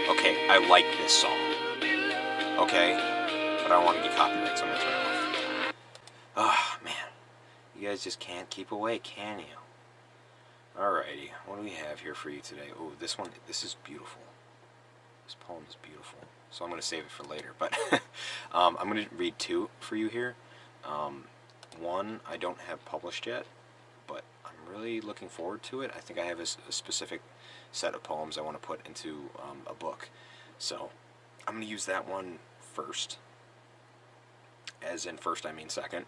Okay, I like this song. Okay, but I don't want to get copyright, so I'm gonna turn it off. Ah, man. You guys just can't keep away, can you? Alrighty, what do we have here for you today? Oh, this is beautiful. This poem is beautiful. So I'm going to save it for later, but I'm going to read two for you here. One I don't have published yet, but I'm really looking forward to it. I think I have a specific set of poems I want to put into a book. So I'm going to use that one first. As in first, I mean second.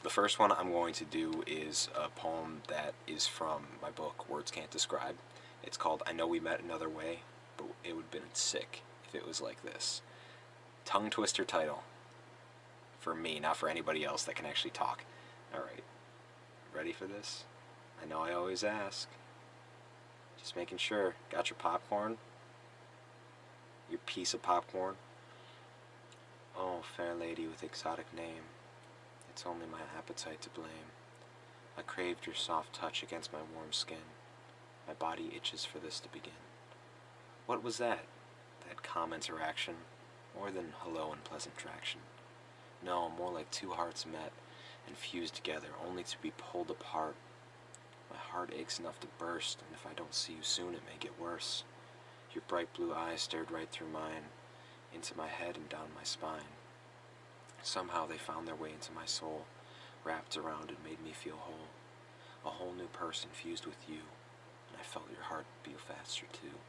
The first one I'm going to do is a poem that is from my book, Words Can't Describe. It's called I Know We Met Another Way, but it would have been sick if it was like this. Tongue twister title. For me, not for anybody else that can actually talk. Alright, ready for this? I know I always ask. Just making sure. Got your popcorn? Your piece of popcorn? Oh, fair lady with exotic name, it's only my appetite to blame. I craved your soft touch against my warm skin. My body itches for this to begin. What was that? That calm interaction? More than hello and pleasant traction. No, more like two hearts met and fused together, only to be pulled apart. My heart aches enough to burst, and if I don't see you soon, it may get worse. Your bright blue eyes stared right through mine, into my head and down my spine. Somehow they found their way into my soul, wrapped around and made me feel whole. A whole new person fused with you, and I felt your heart beat faster too.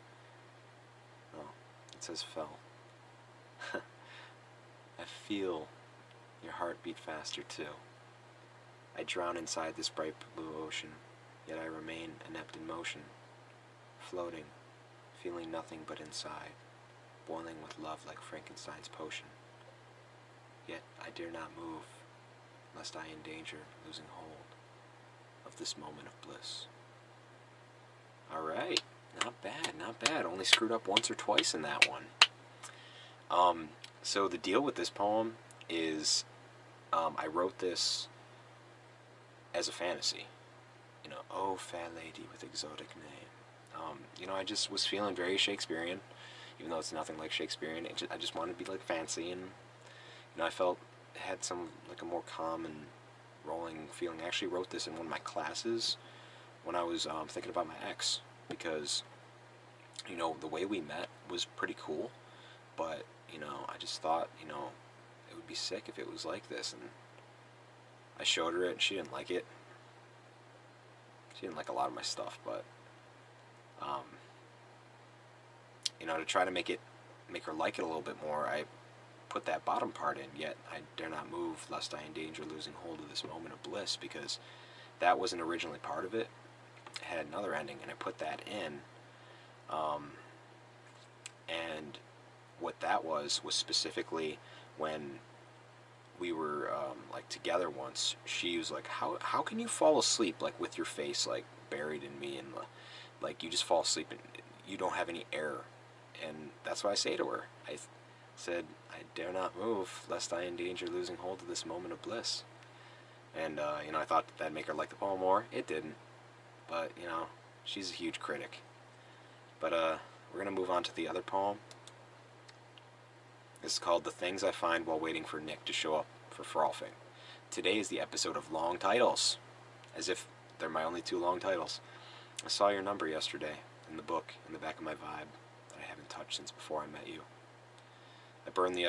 Oh, it says fell. I feel your heart beat faster too. I drown inside this bright blue ocean, yet I remain inept in motion, floating, feeling nothing but inside, boiling with love like Frankenstein's potion. Yet I dare not move, lest I endanger losing hold of this moment of bliss. Alright, not bad, not bad. Only screwed up once or twice in that one. So the deal with this poem is I wrote this as a fantasy. You know, oh, fair lady with exotic name. You know, I just was feeling very Shakespearean, even though it's nothing like Shakespearean. I just wanted to be like fancy, and you know, I felt it had some like a more calm and rolling feeling. I actually wrote this in one of my classes when I was thinking about my ex, because you know the way we met was pretty cool, but you know I just thought it would be sick if it was like this, and I showed her it and she didn't like it. She didn't like a lot of my stuff, but um, you know, to try to make her like it a little bit more, I put that bottom part in. Yet I dare not move lest I endanger losing hold of this moment of bliss, because that wasn't originally part of it. It had another ending, and I put that in. And what that was specifically when we were like together once. She was like, "How can you fall asleep like with your face like buried in me, and like you just fall asleep and you don't have any air?" And that's what I say to her. I said, "I dare not move lest I endanger losing hold of this moment of bliss." And you know, I thought that'd make her like the poem more. It didn't, but you know, she's a huge critic. But we're gonna move on to the other poem. This is called The Things I Find While Waiting for Nick to Show Up for Frolfing. Today is the episode of long titles, as if they're my only two long titles. I saw your number yesterday in the book in the back of my Vibe that I haven't touched since before I met you. I burned the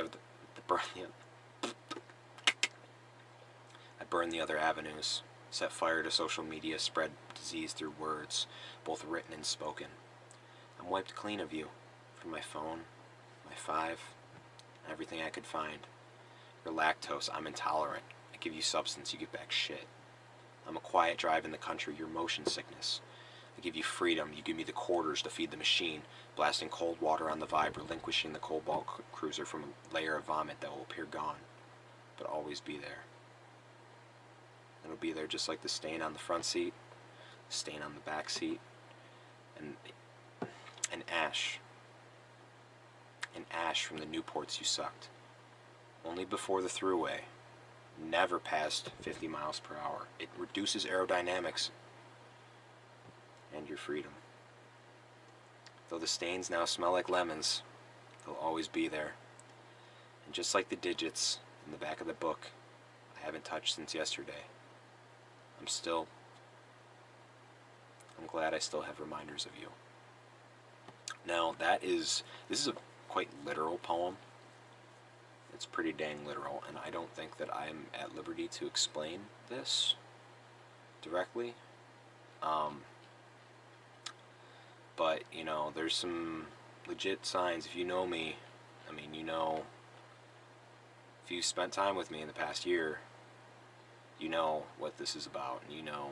other avenues, set fire to social media, spread disease through words, both written and spoken. I'm wiped clean of you, from my phone, my Five, everything I could find. You're lactose, I'm intolerant. I give you substance, you give back shit. I'm a quiet drive in the country, you're motion sickness. I give you freedom, you give me the quarters to feed the machine, blasting cold water on the Vibe, relinquishing the Cobalt Cruiser from a layer of vomit that will appear gone, but always be there. It'll be there just like the stain on the front seat, the stain on the back seat, and an ash. An ash from the Newports you sucked. Only before the throughway. Never past 50 miles per hour. It reduces aerodynamics and your freedom. Though the stains now smell like lemons, They'll always be there. And just like the digits in the back of the book, I haven't touched since yesterday. I'm glad I still have reminders of you. Now, this is a quite literal poem. It's pretty dang literal, and I don't think that I'm at liberty to explain this directly. But, you know, there's some legit signs. If you know me, I mean, you know, if you spent time with me in the past year, you know what this is about, and you know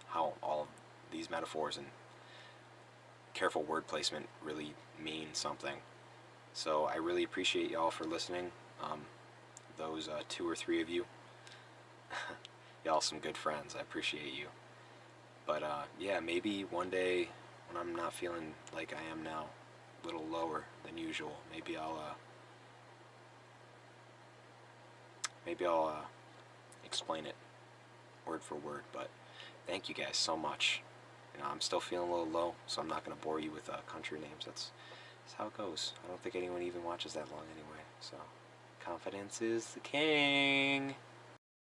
how all of these metaphors and careful word placement really mean something. So I really appreciate y'all for listening. Those 2 or 3 of you, y'all some good friends. I appreciate you. But yeah, maybe one day when I'm not feeling like I am now, a little lower than usual, maybe I'll explain it word for word. But thank you guys so much. You know, I'm still feeling a little low, so I'm not going to bore you with country names. That's how it goes. I don't think anyone even watches that long anyway. So, confidence is the king.